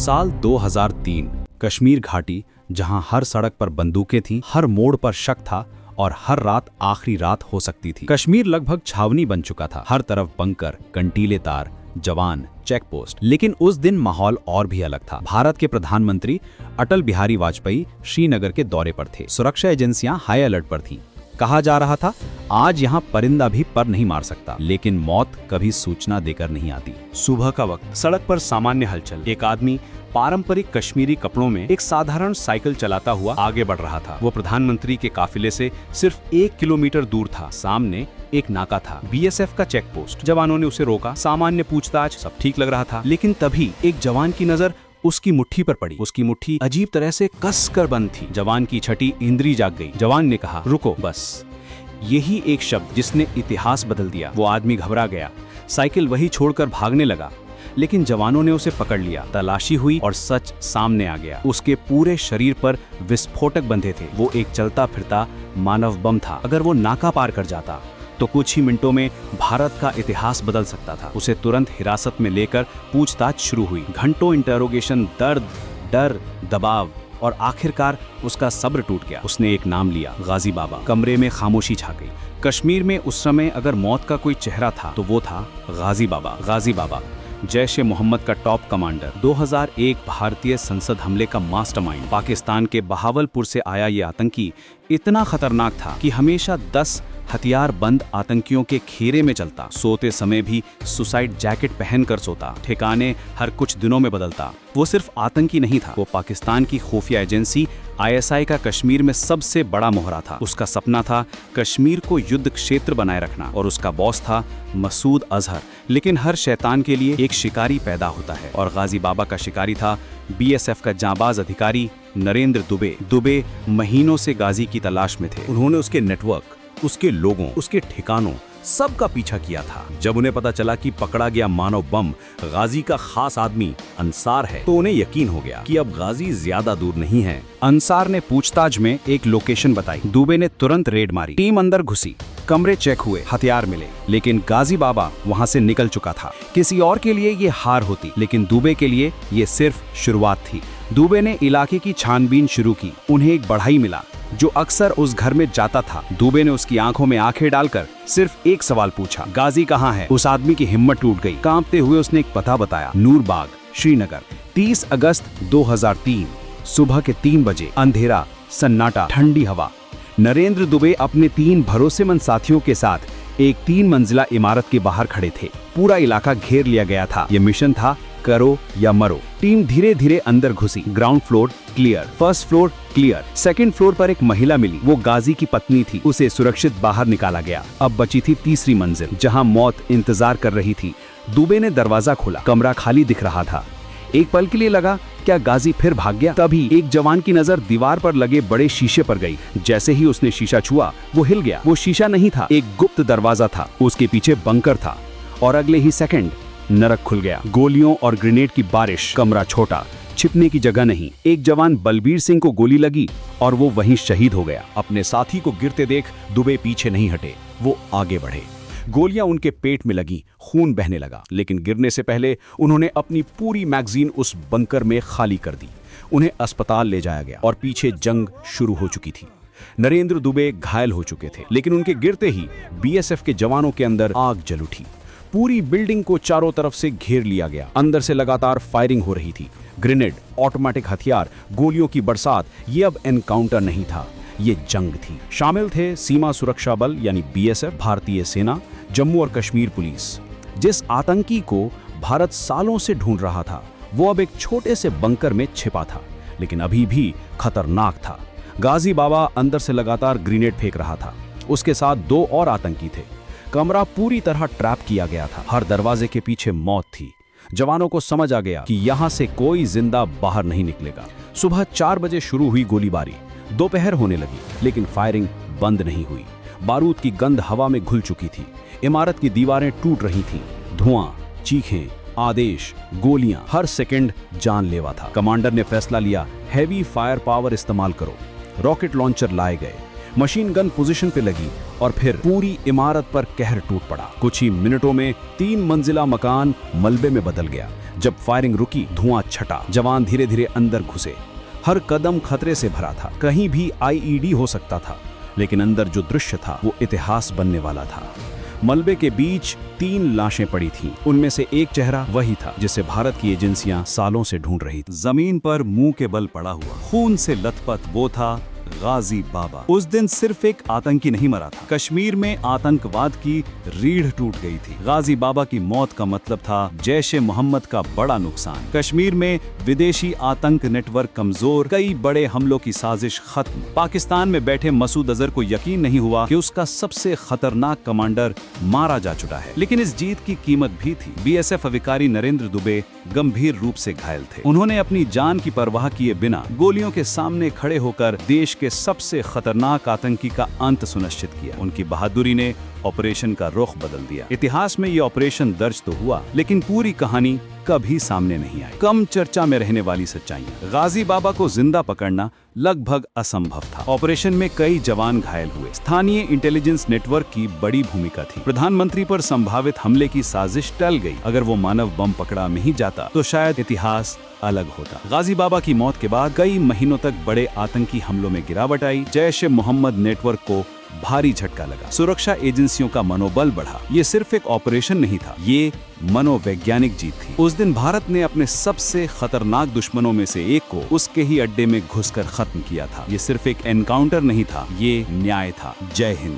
साल 2003, कश्मीर घाटी, जहां हर सड़क पर बंदूकें थीं, हर मोड़ पर शक था और हर रात आखिरी रात हो सकती थी। कश्मीर लगभग छावनी बन चुका था, हर तरफ बंकर, कंटीले तार, जवान, चेक पोस्ट। लेकिन उस दिन माहौल और भी अलग था। भारत के प्रधानमंत्री अटल बिहारी वाजपेयी श्रीनगर के दौरे पर थे। सुरक्षा एजेंसियां हाई अलर्ट पर थीं। कहा जा रहा था, आज यहाँ परिंदा भी पर नहीं मार सकता। लेकिन मौत कभी सूचना देकर नहीं आती। सुबह का वक्त, सड़क पर सामान्य हलचल। एक आदमी पारंपरिक कश्मीरी कपड़ों में एक साधारण साइकिल चलाता हुआ आगे बढ़ रहा था। वो प्रधानमंत्री के काफिले से सिर्फ 1 किलोमीटर दूर था। सामने एक नाका था, बीएसएफ का चेक पोस्ट। जवानों ने उसे रोका, सामान्य पूछताछ, सब ठीक लग रहा था। लेकिन तभी एक जवान की नजर उसकी मुट्ठी पर पड़ी। उसकी मुट्ठी अजीब तरह से कस कर बंद थी। जवान की छठी इंद्री जाग गई। जवान ने कहा, रुको बस। यही एक शब्द जिसने इतिहास बदल दिया। वो आदमी घबरा गया, साइकिल वही छोड़कर भागने लगा। लेकिन जवानों ने उसे पकड़ लिया। तलाशी हुई और सच सामने आ गया। उसके पूरे शरीर पर विस्फोटक बंधे थे। वो एक चलता फिरता मानव बम था। अगर वो नाका पार कर जाता तो कुछ ही मिनटों में भारत का इतिहास बदल सकता था। उसे तुरंत हिरासत में लेकर पूछताछ शुरू हुई। घंटों इंटरोगेशन, दर्द, डर, दबाव और आखिरकार उसका सब्र टूट गया। उसने एक नाम लिया, गाजी बाबा। कमरे में खामोशी छा गई। कश्मीर में उस समय अगर मौत का कोई चेहरा था तो वो था गाजी बाबा। गाजी बाबा जैश ए मोहम्मद का टॉप कमांडर, 2001 भारतीय संसद हमले का मास्टरमाइंड। पाकिस्तान के बहावलपुर से आया ये आतंकी इतना खतरनाक था कि हमेशा 10 हथियार बंद आतंकियों के घेरे में चलता। सोते समय भी सुसाइड जैकेट पहनकर सोता। ठिकाने हर कुछ दिनों में बदलता। वो सिर्फ आतंकी नहीं था, वो पाकिस्तान की खुफिया एजेंसी ISI का कश्मीर में सबसे बड़ा मोहरा था। उसका सपना था कश्मीर को युद्ध क्षेत्र बनाए रखना और उसका बॉस था मसूद अजहर। लेकिन हर शैतान के लिए एक शिकारी पैदा होता है और गाजी बाबा का शिकारी था BSF का जांबाज अधिकारी नरेंद्र दुबे। दुबे महीनों से गाजी की तलाश में थे। उन्होंने उसके नेटवर्क, उसके लोगों, उसके ठिकानों सबका पीछा किया था। जब उन्हें पता चला कि पकड़ा गया मानव बम गाजी का खास आदमी अंसार है, तो उन्हें यकीन हो गया कि अब गाजी ज्यादा दूर नहीं है। अंसार ने पूछताछ में एक लोकेशन बताई। दुबे ने तुरंत रेड मारी। टीम अंदर घुसी, कमरे चेक हुए, हथियार मिले। लेकिन गाजी बाबा वहां से निकल चुका था। किसी और के लिए ये हार होती, लेकिन दुबे के लिए ये सिर्फ शुरुआत थी। दुबे ने इलाके की छानबीन शुरू की। उन्हें एक बढ़ई मिला जो अक्सर उस घर में जाता था। दुबे ने उसकी आंखों में आंखें डालकर सिर्फ एक सवाल पूछा, गाजी कहाँ है? उस आदमी की हिम्मत टूट गई। कांपते हुए उसने एक पता बताया, नूरबाग, श्रीनगर। 30 अगस्त 2003 सुबह के 3 बजे। अंधेरा, सन्नाटा, ठंडी हवा। नरेंद्र दुबे अपने 3 भरोसेमंद साथियों के साथ एक 3 मंजिला इमारत के बाहर खड़े थे। पूरा इलाका घेर लिया गया था। यह मिशन था करो या मरो। टीम धीरे धीरे अंदर घुसी। Ground floor clear, first floor clear. Second floor पर एक महिला मिली। वो गाजी की पत्नी थी। उसे सुरक्षित बाहर निकाला गया। अब बची थी तीसरी मंजिल, जहां मौत इंतजार कर रही थी। दुबे ने दरवाजा खोला। कमरा खाली दिख रहा था। एक पल के लिए लगा क्या गाजी फिर भाग गया। तभी एक जवान की नजर दीवार पर लगे बड़े शीशे पर गई। जैसे ही उसने शीशा छुआ, वो हिल गया। वो शीशा नहीं था, एक गुप्त दरवाजा था। उसके पीछे बंकर था और अगले ही सेकंड नरक खुल गया। गोलियों और ग्रेनेड की बारिश। कमरा छोटा, छिपने की जगह नहीं। एक जवान बलबीर सिंह को गोली लगी और वो वहीं शहीद हो गया। अपने साथी को गिरते देख दुबे पीछे नहीं हटे, वो आगे बढ़े। गोलियां उनके पेट में लगी, खून बहने लगा। लेकिन गिरने से पहले उन्होंने अपनी पूरी मैगजीन उस बंकर में खाली कर दी। उन्हें अस्पताल ले जाया गया और पीछे जंग शुरू हो चुकी थी। नरेंद्र दुबे घायल हो चुके थे, लेकिन उनके गिरते ही BSF के जवानों के अंदर आग जल उठी। पूरी बिल्डिंग को चारों तरफ से घेर लिया गया। अंदर से लगातार फायरिंग हो रही थी। ग्रेनेड, ऑटोमेटिक हथियार, गोलियों की बरसात। ये अब एनकाउंटर नहीं था, ये जंग थी। शामिल थे सीमा सुरक्षा बल यानी BSF, भारतीय सेना, जम्मू और कश्मीर पुलिस। जिस आतंकी को भारत सालों से ढूंढ रहा था, वो अब एक छोटे से बंकर में छिपा था, लेकिन अभी भी खतरनाक था। गाजी बाबा अंदर से लगातार ग्रेनेड फेंक रहा था। उसके साथ 2 और आतंकी थे। कमरा पूरी तरह ट्रैप किया गया था। हर दरवाजे के पीछे मौत थी। जवानों को समझ आ गया कि यहां से कोई जिंदा बाहर नहीं निकलेगा। सुबह 4 बजे शुरू हुई गोलीबारी। दोपहर होने लगी, लेकिन फायरिंग बंद नहीं हुई। बारूद की गंध हवा में घुल चुकी थी। इमारत की दीवारें टूट रही थीं। धुआं, चीखें, आदेश, गोलियां, हर सेकंड जानलेवा था। कमांडर ने फैसला लिया, हैवी फायर पावर इस्तेमाल करो। रॉकेट लॉन्चर लाए गए। मशीन गन पोजीशन पे लगी और फिर पूरी इमारत पर कहर टूट पड़ा। कुछ ही मिनटों में 3 मंजिला मकान मलबे में बदल गया। जब फायरिंग रुकी, धुआं छटा, जवान धीरे धीरे अंदर घुसे। हर कदम खतरे से भरा था, कहीं भी आईईडी हो सकता था, लेकिन अंदर जो दृश्य था वो इतिहास बनने वाला था। मलबे के बीच 3 लाशें पड़ी थीं। उनमें से एक चेहरा वही था जिसे भारत की एजेंसियां सालों से ढूंढ रही थी। जमीन पर मुंह के बल पड़ा हुआ, खून से लथपथ वो था गाजी बाबा। उस दिन सिर्फ एक आतंकी नहीं मरा था, कश्मीर में आतंकवाद की रीढ़ टूट गई थी। गाजी बाबा की मौत का मतलब था जैश ए मोहम्मद का बड़ा नुकसान। कश्मीर में विदेशी आतंक नेटवर्क कमजोर, कई बड़े हमलों की साजिश खत्म। पाकिस्तान में बैठे मसूद अजहर को यकीन नहीं हुआ कि उसका सबसे खतरनाक कमांडर मारा जा चुका है। लेकिन इस जीत की कीमत भी थी। बीएसएफ अधिकारी नरेंद्र दुबे गंभीर रूप से घायल थे। उन्होंने अपनी जान की परवाह किए बिना गोलियों के सामने खड़े होकर देश के सबसे खतरनाक आतंकी का अंत सुनिश्चित किया। उनकी बहादुरी ने ऑपरेशन का रुख बदल दिया। इतिहास में ये ऑपरेशन दर्ज तो हुआ, लेकिन पूरी कहानी कभी सामने नहीं आई। कम चर्चा में रहने वाली सच्चाइयां। गाजी बाबा को जिंदा पकड़ना लगभग असंभव था। ऑपरेशन में कई जवान घायल हुए। स्थानीय इंटेलिजेंस नेटवर्क की बड़ी भूमिका थी। प्रधानमंत्री पर संभावित हमले की साजिश टल गई। अगर वो मानव बम पकड़ा नहीं जाता तो शायद इतिहास अलग होता। गाजी बाबा की मौत के बाद कई महीनों तक बड़े आतंकी हमलों में गिरावट आई। जैश ए मोहम्मद नेटवर्क को भारी झटका लगा। सुरक्षा एजेंसियों का मनोबल बढ़ा। ये सिर्फ एक ऑपरेशन नहीं था, ये मनोवैज्ञानिक जीत थी। उस दिन भारत ने अपने सबसे खतरनाक दुश्मनों में से एक को उसके ही अड्डे में घुसकर खत्म किया था। ये सिर्फ एक एनकाउंटर नहीं था, ये न्याय था। जय हिंद।